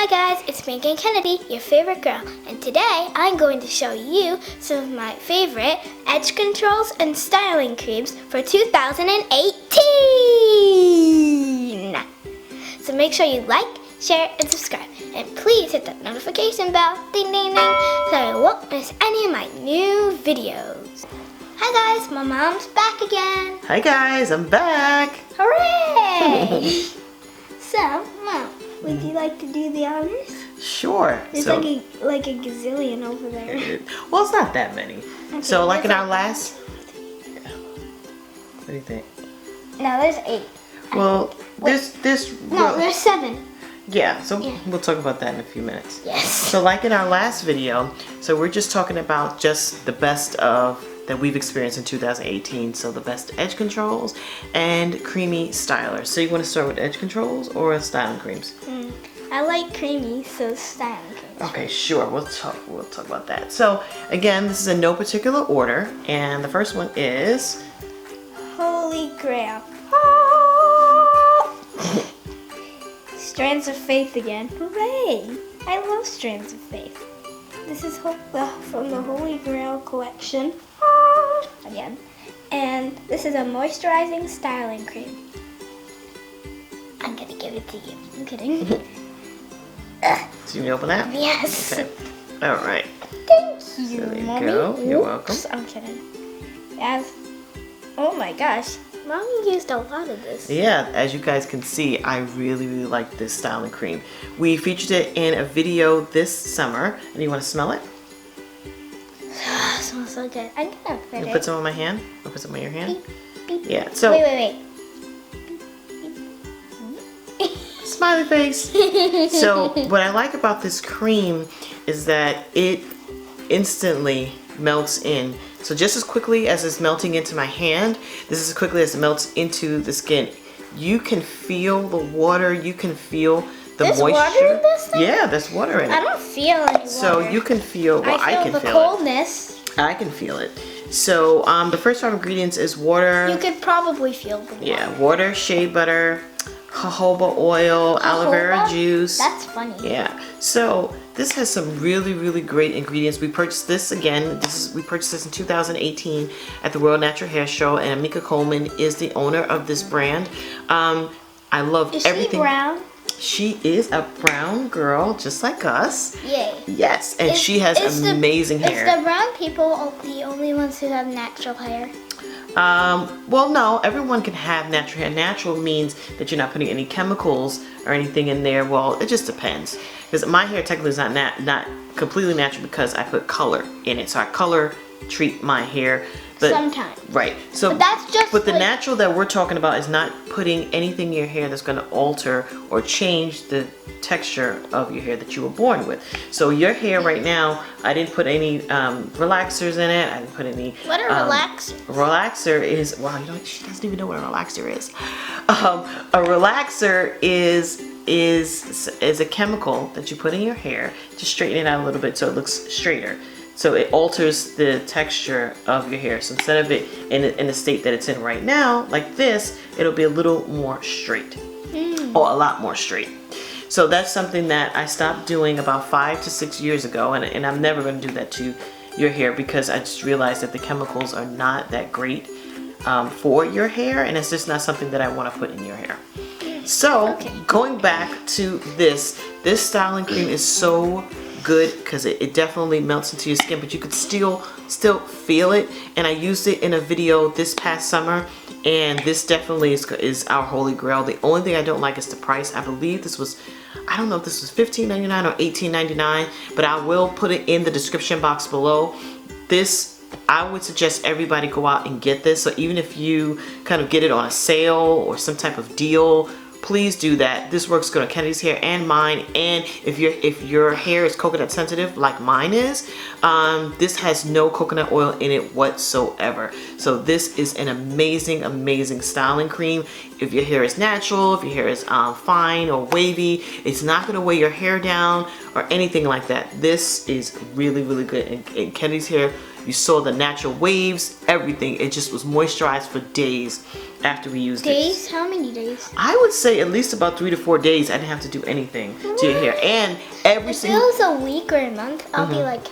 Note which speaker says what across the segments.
Speaker 1: Hi guys, it's me again, Kennedy, your favorite girl, and today I'm going to show you some of my favorite edge controls and styling creams for 2018! So make sure you like, share, and subscribe, and please hit that notification bell, ding ding ding, so you won't miss any of my new videos. Hi guys, my mom's back again.
Speaker 2: Hi guys, I'm back.
Speaker 1: Hooray! So, Mom, would you like to do the honors?
Speaker 2: Sure.
Speaker 1: There's like a gazillion over there.
Speaker 2: Well, it's not that many.
Speaker 1: Okay,
Speaker 2: so like in our last... What do you think?
Speaker 1: No, there's 8.
Speaker 2: Well, there's...
Speaker 1: No, there's 7.
Speaker 2: Yeah, so we'll talk about that in a few minutes.
Speaker 1: Yes.
Speaker 2: So like in our last video, so we're just talking about just the best of that we've experienced in 2018. So the best edge controls and creamy stylers. So you want to start with edge controls or styling creams?
Speaker 1: I like creamy, so styling creams.
Speaker 2: Okay, sure. We'll talk about that. So again, this is in no particular order, and the first one is
Speaker 1: Holy Grail. Strands of Faith again. Hooray! I love Strands of Faith. This is from the Holy Grail collection. Again. And this is a moisturizing styling cream. I'm gonna give it to you. I'm kidding.
Speaker 2: So you can open that?
Speaker 1: Yes.
Speaker 2: Okay. All right.
Speaker 1: Thank you,
Speaker 2: So there you
Speaker 1: Mommy.
Speaker 2: go. You're welcome.
Speaker 1: Oops, I'm kidding. Yes. Oh my gosh. Mommy used a lot of this.
Speaker 2: Yeah, as you guys can see, I really like this styling cream. We featured it in a video this summer, and you want to smell it?
Speaker 1: It smells so good. I'm gonna put
Speaker 2: You
Speaker 1: it.
Speaker 2: put some on my hand? I'll put some on your hand?
Speaker 1: Beep, beep.
Speaker 2: Yeah, so...
Speaker 1: Wait.
Speaker 2: Smiley face. So what I like about this cream is that it instantly melts in. So just as quickly as it's melting into my hand, this is as quickly as it melts into the skin. You can feel the water, you can feel the
Speaker 1: There's
Speaker 2: moisture.
Speaker 1: water in this thing?
Speaker 2: Yeah, there's water in
Speaker 1: I
Speaker 2: it.
Speaker 1: don't feel any water.
Speaker 2: So you can feel, well, I can
Speaker 1: the
Speaker 2: feel
Speaker 1: coldness.
Speaker 2: it. I can feel it. So the first 5 ingredients is water.
Speaker 1: You could probably feel the water.
Speaker 2: Yeah, water, shea butter, jojoba oil, aloe vera
Speaker 1: Jojoba?
Speaker 2: juice.
Speaker 1: That's funny.
Speaker 2: Yeah. So this has some really great ingredients. We purchased this again. We purchased this in 2018 at the World Natural Hair Show, and Amika Coleman is the owner of this brand. I love everything.
Speaker 1: Is she brown?
Speaker 2: She is a brown girl, just like us.
Speaker 1: Yay.
Speaker 2: Yes, and she has amazing hair.
Speaker 1: Is the brown people the only ones who have natural hair?
Speaker 2: Well, no, everyone can have natural hair. Natural means that you're not putting any chemicals or anything in there. Well, it just depends. Because my hair technically is not completely natural because I put color in it. So I color treat my hair. But,
Speaker 1: sometimes.
Speaker 2: Right. So,
Speaker 1: but that's just
Speaker 2: the natural that we're talking about is not putting anything in your hair that's going to alter or change the texture of your hair that you were born with. So your hair right now, I didn't put any relaxers in it. I didn't put any...
Speaker 1: What are relaxers?
Speaker 2: Relaxer is... Wow, she doesn't even know what a relaxer is. A relaxer is a chemical that you put in your hair to straighten it out a little bit so it looks straighter. So it alters the texture of your hair. So instead of it in the state that it's in right now, like this, it'll be a little more straight. Or a lot more straight. So that's something that I stopped doing about 5 to 6 years ago, and I'm never going to do that to your hair because I just realized that the chemicals are not that great for your hair, and it's just not something that I want to put in your hair. So going back to this styling cream is so good because it definitely melts into your skin, but you could still feel it. And I used it in a video this past summer, and this definitely is our holy grail. The only thing I don't like is the price. I believe this was, I don't know if this was $15.99 or $18.99, but I will put it in the description box below. This, I would suggest everybody go out and get this. So even if you kind of get it on a sale or some type of deal, please do that. This works good on Kennedy's hair and mine. And if your hair is coconut sensitive like mine is, this has no coconut oil in it whatsoever. So this is an amazing styling cream. If your hair is natural, if your hair is fine or wavy, it's not going to weigh your hair down or anything like that. This is really good. And Kennedy's hair You saw the natural waves, everything. It just was moisturized for days after we used it.
Speaker 1: Days? How many days?
Speaker 2: I would say at least about 3 to 4 days. I didn't have to do anything to your hair. And every
Speaker 1: If it
Speaker 2: single...
Speaker 1: was a week or a month, I'll be like,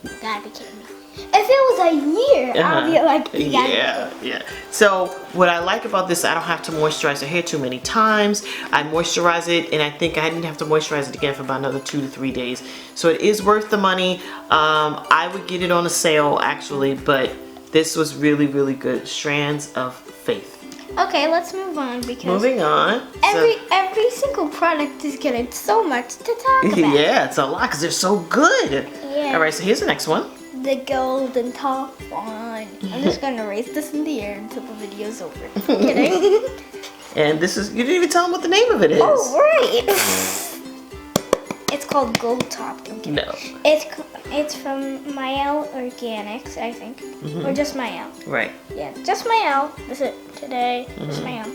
Speaker 1: you gotta be kidding me. If it was a year, I'll be like, you gotta be kidding me.
Speaker 2: Yeah. So what I like about this, I don't have to moisturize the hair too many times. I moisturize it, and I think I didn't have to moisturize it again for about another 2 to 3 days. So it is worth the money. I would get it on a sale actually, but this was really, really good. Strands of Faith.
Speaker 1: Okay, let's move on because
Speaker 2: Moving on.
Speaker 1: every single product is getting so much to talk about.
Speaker 2: Yeah, it's a lot because they're so good.
Speaker 1: Yeah.
Speaker 2: All right, so here's the next one.
Speaker 1: The golden top one. I'm just gonna raise this in the air until the video's over. Kidding?
Speaker 2: And this is, you didn't even tell them what the name of it is.
Speaker 1: Oh, right. It's called Gold Top. I'm kidding.
Speaker 2: No.
Speaker 1: It's from Mielle Organics, I think. Or just Mielle.
Speaker 2: Right.
Speaker 1: Yeah, just Mielle. This is today. Just Mielle.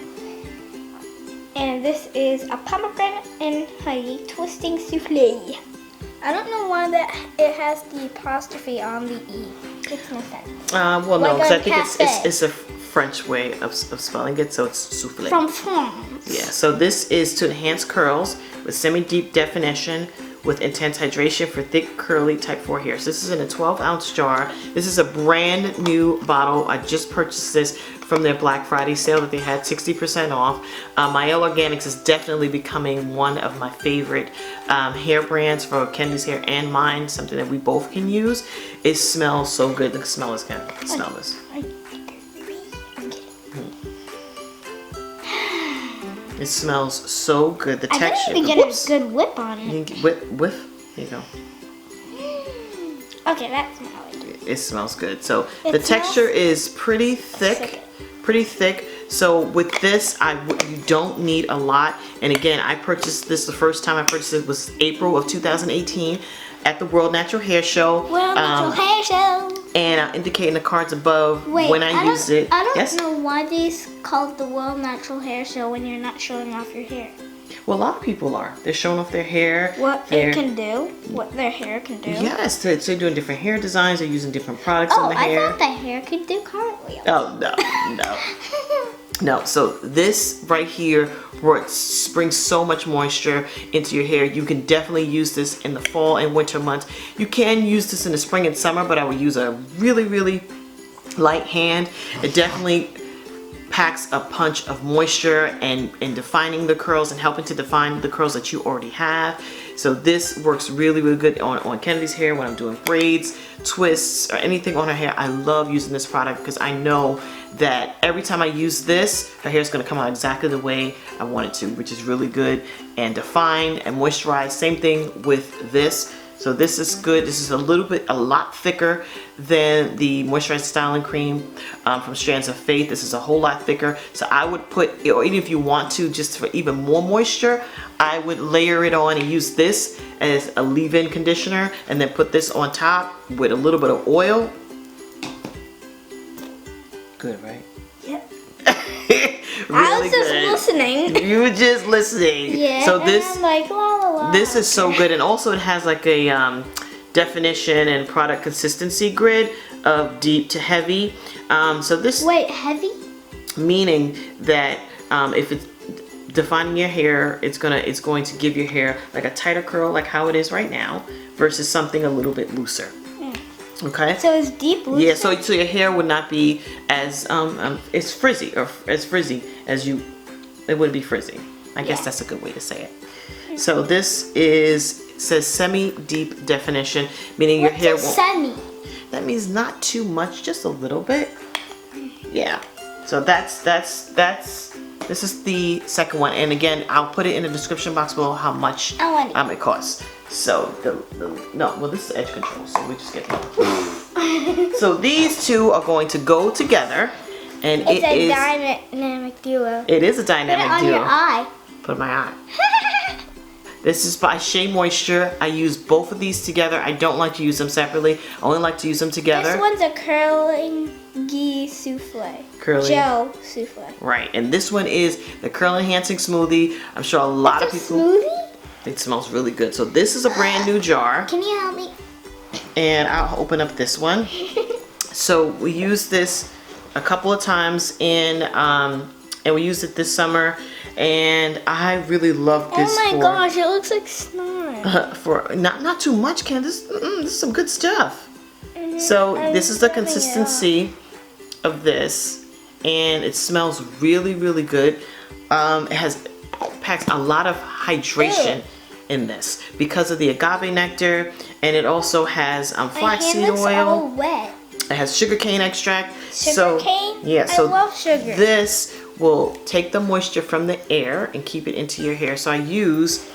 Speaker 1: And this is a pomegranate and honey twisting souffle. I don't know why that it has the apostrophe on the E. Makes no sense.
Speaker 2: Well, no,
Speaker 1: Like
Speaker 2: because
Speaker 1: a
Speaker 2: I think
Speaker 1: cafe.
Speaker 2: it's a French way of spelling it, so it's souffle.
Speaker 1: From France.
Speaker 2: Yeah, so this is to enhance curls with semi-deep definition with intense hydration for thick, curly type 4 hair. So this is in a 12-ounce jar. This is a brand new bottle. I just purchased this from their Black Friday sale that they had 60% off. Mielle Organics is definitely becoming one of my favorite hair brands for Kennedi's hair and mine, something that we both can use. It smells so good. Look, smell this, Ken. Smell this. It smells so good. The texture.
Speaker 1: I didn't even get a good whip on it.
Speaker 2: You can whiff. Here you go.
Speaker 1: Okay, that smells good.
Speaker 2: It smells good. So
Speaker 1: It
Speaker 2: the
Speaker 1: smells
Speaker 2: texture is pretty thick. Pretty thick. So with this, you don't need a lot. And again, I purchased this, the first time I purchased it was April of 2018 at the World Natural Hair Show.
Speaker 1: World Natural Hair Show.
Speaker 2: And I'll indicate in the cards above
Speaker 1: Wait,
Speaker 2: when I used it.
Speaker 1: I don't
Speaker 2: Yes?
Speaker 1: know why they called the World Natural Hair Show when you're not showing off your hair.
Speaker 2: Well, a lot of people are. They're showing off their hair.
Speaker 1: What it can do, what their hair can do.
Speaker 2: Yes, they're doing different hair designs. They're using different products on the hair.
Speaker 1: I thought that hair could do cartwheels.
Speaker 2: Oh, no. No, so this right here brings so much moisture into your hair. You can definitely use this in the fall and winter months. You can use this in the spring and summer, but I would use a really, really light hand. It definitely packs a punch of moisture and defining the curls and helping to define the curls that you already have. So this works really, really good on Kennedi's hair when I'm doing braids, twists, or anything on her hair. I love using this product because I know that every time I use this, her hair is going to come out exactly the way I want it to, which is really good and defined and moisturized. Same thing with this. So this is good. This is a lot thicker than the moisturizing styling cream from Strands of Faith. This is a whole lot thicker. So I would put, or even if you want to, just for even more moisture, I would layer it on and use this as a leave-in conditioner and then put this on top with a little bit of oil. Good, right?
Speaker 1: Yep.
Speaker 2: Really
Speaker 1: I was just
Speaker 2: good.
Speaker 1: listening.
Speaker 2: You were just listening.
Speaker 1: Yeah.
Speaker 2: So
Speaker 1: and
Speaker 2: this,
Speaker 1: I'm like, la, la, la.
Speaker 2: this is so good, and also it has like a definition and product consistency grid of deep to heavy. So this
Speaker 1: Wait, heavy?
Speaker 2: meaning that if it's defining your hair, it's going to give your hair like a tighter curl, like how it is right now, versus something a little bit looser. Okay.
Speaker 1: So it's deep looser?
Speaker 2: Yeah, so your hair would not be as as frizzy as you. It wouldn't be frizzy. I guess that's a good way to say it. So this says semi-deep definition, meaning your hair won't.
Speaker 1: Semi?
Speaker 2: That means not too much, just a little bit. Yeah. So this is the second one, and again, I'll put it in the description box below how much it costs. So this is edge control, so we just get that. So these two are going to go together, and
Speaker 1: it's a dynamic duo.
Speaker 2: It is a dynamic
Speaker 1: duo. Put it on your eye.
Speaker 2: Put it in my eye. This is by Shea Moisture. I use both of these together. I don't like to use them separately. I only like to use them together.
Speaker 1: This one's a curling ghee souffle. Gel souffle.
Speaker 2: Right, and this one is the curl enhancing smoothie. I'm sure a lot of people.
Speaker 1: Smoothie?
Speaker 2: It smells really good. So this is a brand new jar.
Speaker 1: Can you help me?
Speaker 2: and I'll open up this one. So we used this a couple of times and we used it this summer, and I really love this.
Speaker 1: Oh my gosh, it looks like snot.
Speaker 2: For not too much, Ken. This is some good stuff. So this is the consistency of this, and it smells really, really good. It packs a lot of hydration in this because of the agave nectar, and it also has flaxseed oil.
Speaker 1: All wet.
Speaker 2: It has sugarcane extract.
Speaker 1: Sugarcane?
Speaker 2: Yeah, so
Speaker 1: I love sugar.
Speaker 2: This will take the moisture from the air and keep it into your hair. So I use,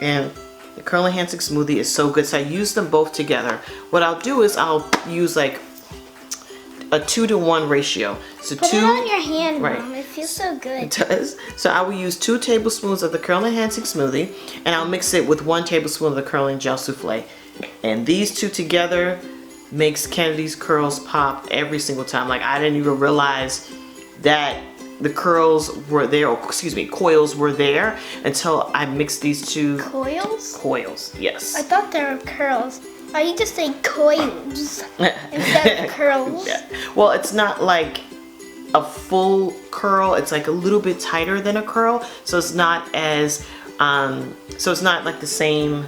Speaker 2: and the Curl Enhancing Smoothie is so good. So I use them both together. What I'll do is I'll use like a 2-to-1 ratio. So
Speaker 1: Put it on your hand,
Speaker 2: right.
Speaker 1: Mom. It feels so good.
Speaker 2: It does. So I will use 2 tablespoons of the Curl Enhancing Smoothie, and I'll mix it with 1 tablespoon of the Curling Gel Souffle. And these two together makes Kennedi's curls pop every single time. Like, I didn't even realize that the curls were there, or excuse me, coils were there until I mixed these two.
Speaker 1: Coils?
Speaker 2: Coils, yes.
Speaker 1: I thought they were curls. Why you just say coils instead of curls?
Speaker 2: Yeah. Well, it's not like a full curl. It's like a little bit tighter than a curl, so it's not as so it's not like the same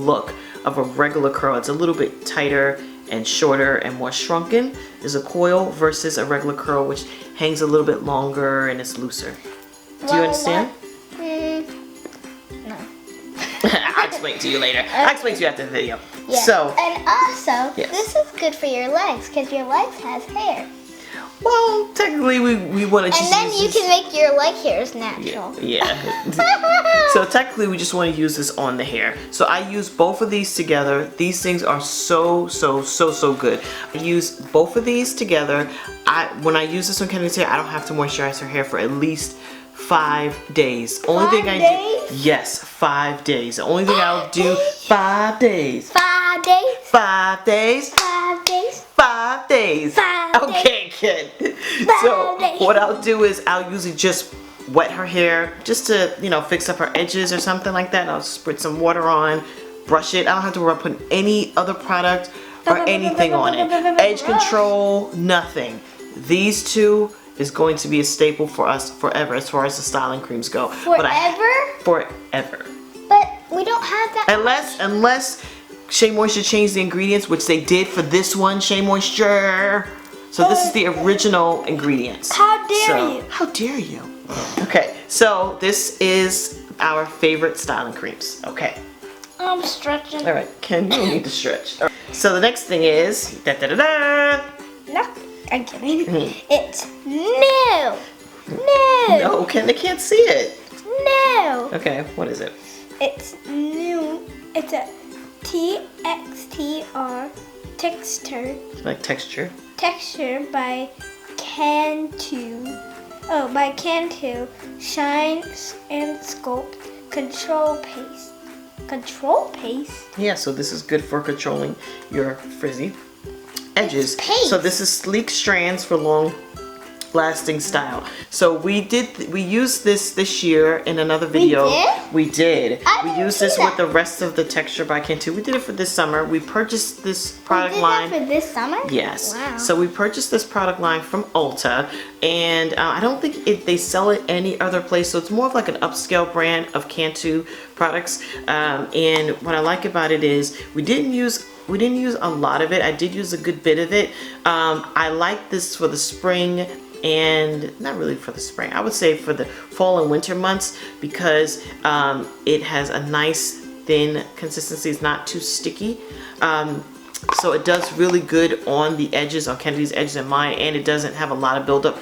Speaker 2: look of a regular curl. It's a little bit tighter and shorter and more shrunken is a coil versus a regular curl, which hangs a little bit longer and it's looser. Do you understand?
Speaker 1: No.
Speaker 2: I'll explain to you later. I'll explain to you after the video.
Speaker 1: Yeah.
Speaker 2: So,
Speaker 1: and also,
Speaker 2: yes.
Speaker 1: this is good for your legs because your legs has hair.
Speaker 2: well, technically we want to just
Speaker 1: And then
Speaker 2: use
Speaker 1: you
Speaker 2: this.
Speaker 1: can make your leg hairs natural.
Speaker 2: Yeah. So technically we just want to use this on the hair. So I use both of these together. These things are so good. I use both of these together. When I use this on Kennedi's hair, I don't have to moisturize her hair for at least 5 days. Only thing I do. Yes, 5 days. The only thing I'll do 5 days.
Speaker 1: 5 days.
Speaker 2: 5 days.
Speaker 1: 5 days.
Speaker 2: 5 days.
Speaker 1: 5 days.
Speaker 2: Okay, kid. So what I'll do is I'll usually just wet her hair just to, you know, fix up her edges or something like that. I'll spritz some water on, brush it. I don't have to worry about putting any other product or anything on it. Edge control, nothing. These two is going to be a staple for us forever as far as the styling creams go.
Speaker 1: Forever?
Speaker 2: Forever.
Speaker 1: But we don't have that.
Speaker 2: Unless Shea Moisture changed the ingredients, which they did for this one, Shea Moisture. So this is the original ingredients.
Speaker 1: How dare you?
Speaker 2: How dare you? Okay, so this is our favorite styling creams. Okay.
Speaker 1: I'm stretching.
Speaker 2: All right, Ken, you don't need to stretch. All right. So the next thing is
Speaker 1: No, I'm kidding. It's new.
Speaker 2: No, Ken, they can't see it.
Speaker 1: No.
Speaker 2: Okay, what is it?
Speaker 1: It's new. It's a txtr texture by Cantu. Oh, by Cantu Shine and Sculpt Control Paste. Control paste?
Speaker 2: Yeah, so this is good for controlling your frizzy edges.
Speaker 1: Paste.
Speaker 2: So this is sleek strands for long lasting style. So we used this year in another video. We did. We used this with the rest of the Texture by Cantu. We did it for this summer. We purchased this product line.
Speaker 1: For this summer?
Speaker 2: Yes.
Speaker 1: Wow.
Speaker 2: So we purchased this product line from Ulta, and I don't think they sell it any other place. So it's more of like an upscale brand of Cantu products. And what I like about it is we didn't use a lot of it. I did use a good bit of it. I like this for the spring, and not really for the spring. I would say for the fall and winter months, because it has a nice thin consistency. It's not too sticky. So it does really good on the edges, on Kennedi's edges and mine, and it doesn't have a lot of buildup.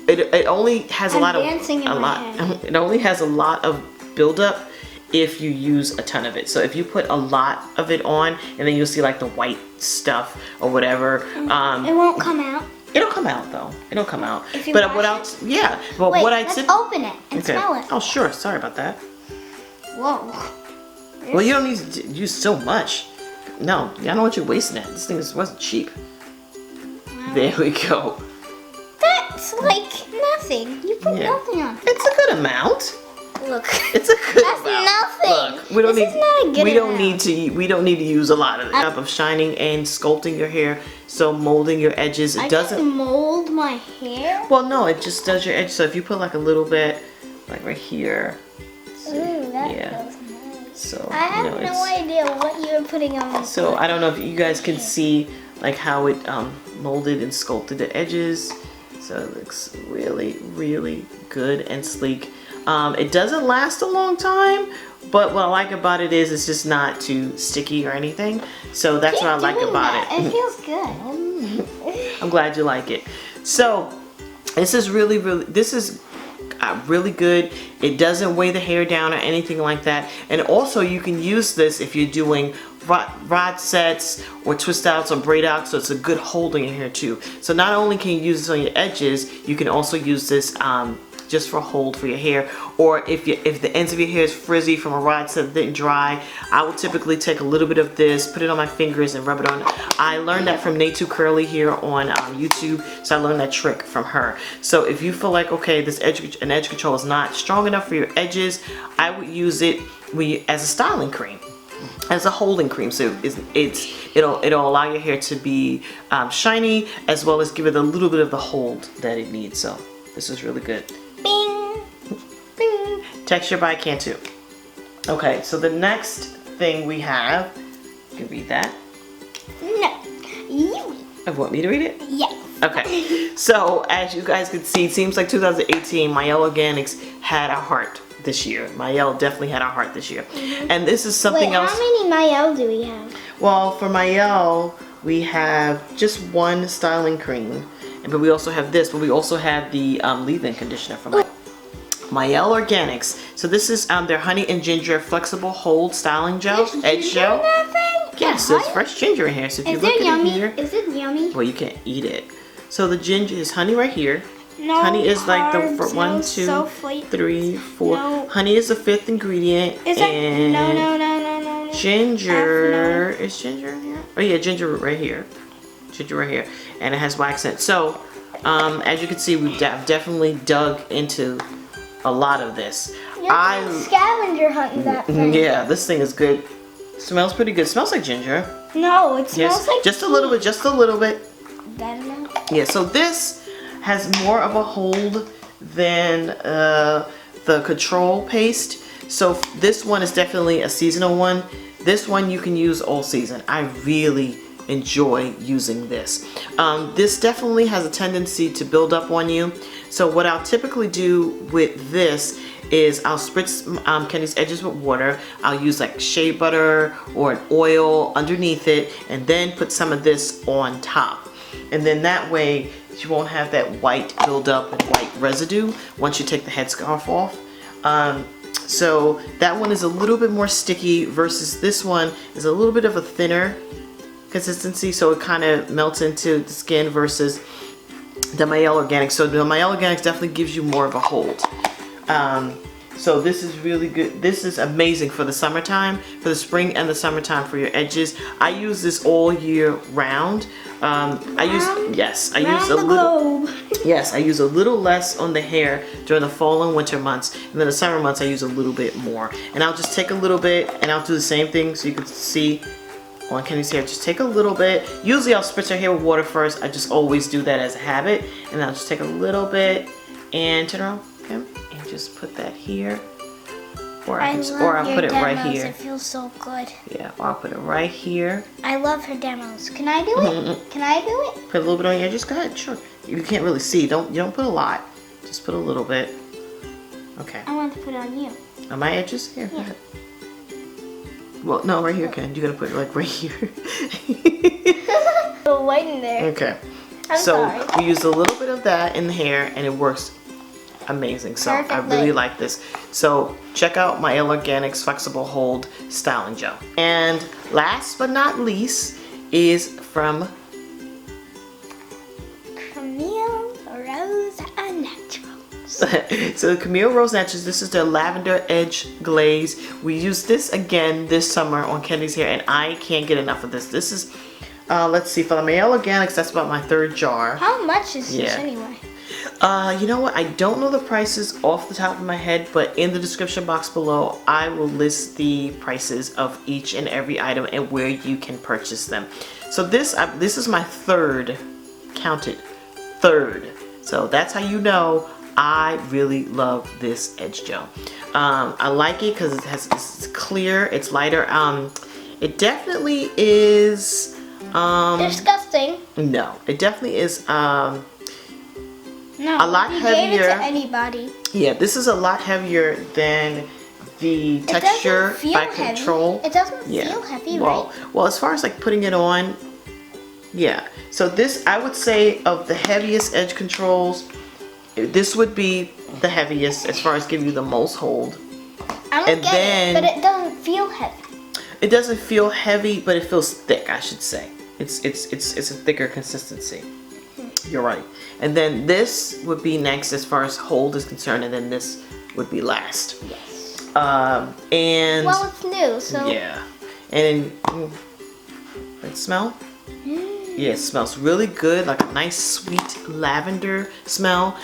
Speaker 2: It only has it only has a lot of buildup if you use a ton of it. So if you put a lot of it on, and then you'll see like the white stuff or whatever.
Speaker 1: It won't come out.
Speaker 2: It'll come out though. It'll come out.
Speaker 1: If you
Speaker 2: but
Speaker 1: wash
Speaker 2: else? Yeah. But
Speaker 1: Wait,
Speaker 2: what I
Speaker 1: let's
Speaker 2: tip.
Speaker 1: open it and smell it.
Speaker 2: Oh sure. Sorry about that.
Speaker 1: Whoa.
Speaker 2: Well, you don't need to use so much. No, I don't want you wasting it. This thing wasn't cheap.
Speaker 1: Wow.
Speaker 2: There we go.
Speaker 1: That's like nothing. You put nothing on.
Speaker 2: It's a good amount.
Speaker 1: Look.
Speaker 2: It's a good
Speaker 1: That's
Speaker 2: amount.
Speaker 1: nothing.
Speaker 2: Look, we don't
Speaker 1: This is not a good
Speaker 2: we don't need to use a lot of it. Of shining and sculpting your hair, so molding your edges. It
Speaker 1: I
Speaker 2: doesn't
Speaker 1: can mold my hair.
Speaker 2: Well, no, it just does your edge. So if you put like a little bit, like right here.
Speaker 1: Ooh, that
Speaker 2: Yeah.
Speaker 1: feels nice.
Speaker 2: So
Speaker 1: I have
Speaker 2: you know,
Speaker 1: no idea what you're putting on.
Speaker 2: So I don't know if you guys can see like how it molded and sculpted the edges. So it looks really, really good and sleek. It doesn't last a long time, but what I like about it is it's just not too sticky or anything. So that's what I like about it.
Speaker 1: It feels good.
Speaker 2: I'm glad you like it. So this is really good. It doesn't weigh the hair down or anything like that. And also you can use this if you're doing rod sets or twist outs or braid outs, so it's a good hold in your hair too. So not only can you use this on your edges, you can also use this just for a hold for your hair. Or if the ends of your hair is frizzy from a rod set that didn't dry, I will typically take a little bit of this, put it on my fingers and rub it on. I learned that from Nate Too Curly here on YouTube, so I learned that trick from her. So if you feel like, okay, this edge control is not strong enough for your edges, I would use it as a styling cream, as a holding cream. So it'll allow your hair to be shiny, as well as give it a little bit of the hold that it needs. So this is really good.
Speaker 1: Bing.
Speaker 2: Bing. Texture by Cantu. Okay, so the next thing we have, you can read that.
Speaker 1: No. You.
Speaker 2: I want me to read it?
Speaker 1: Yes.
Speaker 2: Okay, so as you guys can see, it seems like 2018, Mielle Organics had our heart this year. Mielle definitely had our heart this year. And this is something else.
Speaker 1: How many Mielle do we have?
Speaker 2: Well, for Mielle, we have just one styling cream. But we also have this, but we also have the leave-in conditioner from Mielle Organics. So this is their honey and ginger flexible hold styling gel, edge gel.
Speaker 1: That thing?
Speaker 2: Yes, there's fresh ginger in here. So if you look at it here,
Speaker 1: is it yummy?
Speaker 2: well, you can't eat it. So the ginger is honey right here.
Speaker 1: No,
Speaker 2: Honey is like the
Speaker 1: carbs,
Speaker 2: one,
Speaker 1: no
Speaker 2: two,
Speaker 1: sulfate.
Speaker 2: 3, 4.
Speaker 1: No.
Speaker 2: Honey is the 5th ingredient.
Speaker 1: Is that
Speaker 2: and
Speaker 1: no.
Speaker 2: Ginger is ginger in here? Oh yeah, ginger right here. Ginger right here, and it has wax in it. So as you can see, we've definitely dug into a lot of this.
Speaker 1: You're scavenger hunting that thing.
Speaker 2: Yeah, this thing is good. Smells pretty good. Smells like ginger.
Speaker 1: No, it smells like
Speaker 2: just a little bit. Just a little bit.
Speaker 1: that amount.
Speaker 2: Yeah. So this has more of a hold than the control paste. So this one is definitely a seasonal one. This one you can use all season. I really enjoy using this. This definitely has a tendency to build up on you. So what I'll typically do with this is I'll spritz Kennedy's edges with water. I'll use like shea butter or an oil underneath it, and then put some of this on top. And then that way you won't have that white buildup and white residue once you take the headscarf off. So that one is a little bit more sticky versus this one is a little bit of a thinner consistency, so it kind of melts into the skin versus the Mielle Organics. So the Mielle Organics definitely gives you more of a hold. So this is really good. This is amazing for the summertime, for the spring and the summertime for your edges. I use this all year round. I use a little less on the hair during the fall and winter months, and then the summer months I use a little bit more. And I'll just take a little bit, and I'll do the same thing so you can see on Kennedy's hair. Just take a little bit. Usually I'll spritz her hair with water first. I just always do that as a habit, and I'll just take a little bit and turn around, okay, and just put that here, or I'll put it right here.
Speaker 1: It feels so good.
Speaker 2: Yeah, or I'll put it right here.
Speaker 1: I love her demos. Can I do it? Can I do it?
Speaker 2: Put a little bit on your edges. Go ahead, sure. You can't really see. You don't put a lot. Just put a little bit. Okay.
Speaker 1: I want to put it on you.
Speaker 2: On my edges? Here,
Speaker 1: yeah.
Speaker 2: Go ahead. Well, no, right here, Ken. You gotta put it like right here.
Speaker 1: A little white in there.
Speaker 2: Okay.
Speaker 1: I'm sorry.
Speaker 2: We used a little bit of that in the hair, and it works amazing. So I really like this. So check out Mielle Organics Flexible Hold Styling Gel. And last but not least is from
Speaker 1: Camille Rose and Naturals.
Speaker 2: So Camille Rose Naturals, this is their Lavender Edge Glaze. We used this again this summer on Kennedy's hair, and I can't get enough of this. This is, let's see, for the Mielle Organics, that's about my 3rd jar.
Speaker 1: How much is this anyway?
Speaker 2: You know what? I don't know the prices off the top of my head, but in the description box below, I will list the prices of each and every item and where you can purchase them. So this is my third, count it, third. So that's how you know I really love this edge gel. I like it because it's clear, it's lighter. It definitely is.
Speaker 1: Disgusting.
Speaker 2: No, it definitely is.
Speaker 1: No,
Speaker 2: a lot
Speaker 1: you
Speaker 2: heavier.
Speaker 1: Gave it to anybody.
Speaker 2: Yeah, this is a lot heavier than the texture by Control.
Speaker 1: It doesn't feel heavy, right?
Speaker 2: Well, as far as like putting it on, yeah. So this, I would say, of the heaviest edge controls, this would be the heaviest as far as giving you the most hold.
Speaker 1: I don't get it, but it doesn't feel heavy.
Speaker 2: It doesn't feel heavy, but it feels thick, I should say. It's a thicker consistency. You're right. And then this would be next as far as hold is concerned, and then this would be last.
Speaker 1: Yes.
Speaker 2: And
Speaker 1: well, it's new, so
Speaker 2: yeah. And it smell? Yeah, it smells really good, like a nice sweet lavender smell.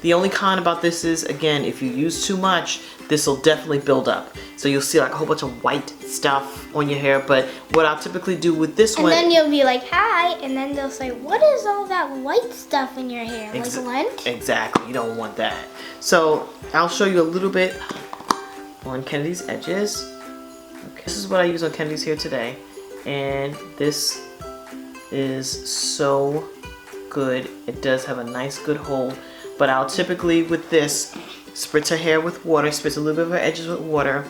Speaker 2: The only con about this is, again, if you use too much, this will definitely build up. So you'll see like a whole bunch of white stuff on your hair. But what I'll typically do with this one,
Speaker 1: and then you'll be like, hi, and then they'll say, what is all that white stuff in your hair? Like lint?
Speaker 2: Exactly, you don't want that. So I'll show you a little bit on Kennedy's edges. Okay. This is what I use on Kennedy's hair today. And this is so good. It does have a nice good hold, but I'll typically with this spritz her hair with water, spritz a little bit of her edges with water.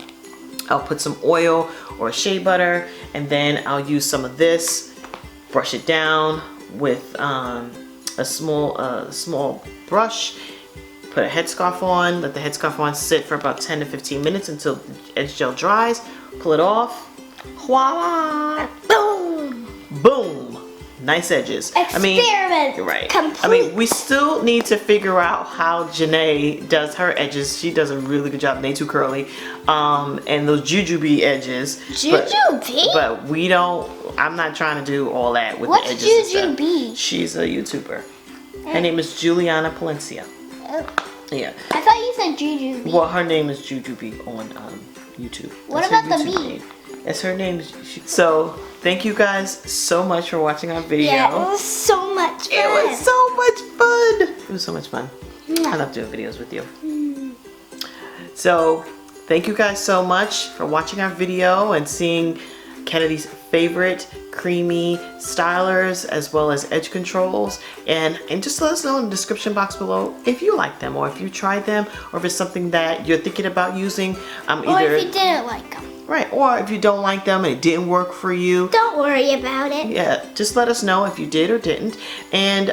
Speaker 2: I'll put some oil or shea butter, and then I'll use some of this, brush it down with a small brush, put a headscarf on, let the headscarf on sit for about 10 to 15 minutes until the edge gel dries, pull it off, voila, boom, boom. Nice edges.
Speaker 1: Experiment.
Speaker 2: You're right.
Speaker 1: Complete.
Speaker 2: I mean, we still need to figure out how Janae does her edges. She does a really good job. They too curly. And those jujube edges.
Speaker 1: Jujube?
Speaker 2: But we don't. I'm not trying to do all that with
Speaker 1: What's
Speaker 2: the edges.
Speaker 1: What's jujube?
Speaker 2: She's a YouTuber. Her name is Juliana Palencia.
Speaker 1: Oh.
Speaker 2: Yeah.
Speaker 1: I thought you said jujube.
Speaker 2: Well, her name is Jujube on YouTube.
Speaker 1: What about the bee?
Speaker 2: That's her name. So, thank you guys so much for watching our video.
Speaker 1: Yeah, it was so much fun.
Speaker 2: It was so much fun. It was so much fun. I love doing videos with you. So, thank you guys so much for watching our video and seeing Kennedy's favorite creamy stylers as well as edge controls. And just let us know in the description box below if you like them or if you tried them or if it's something that you're thinking about using.
Speaker 1: Or if you didn't like them.
Speaker 2: Right, or if you don't like them and it didn't work for you.
Speaker 1: Don't worry about it.
Speaker 2: Yeah, just let us know if you did or didn't. And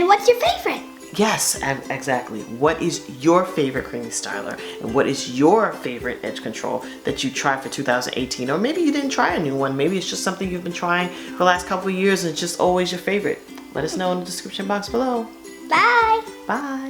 Speaker 1: what's your favorite?
Speaker 2: Yes, exactly. What is your favorite creamy styler? And what is your favorite edge control that you tried for 2018? Or maybe you didn't try a new one. Maybe it's just something you've been trying for the last couple of years and it's just always your favorite. Let us know in the description box below.
Speaker 1: Bye.
Speaker 2: Bye.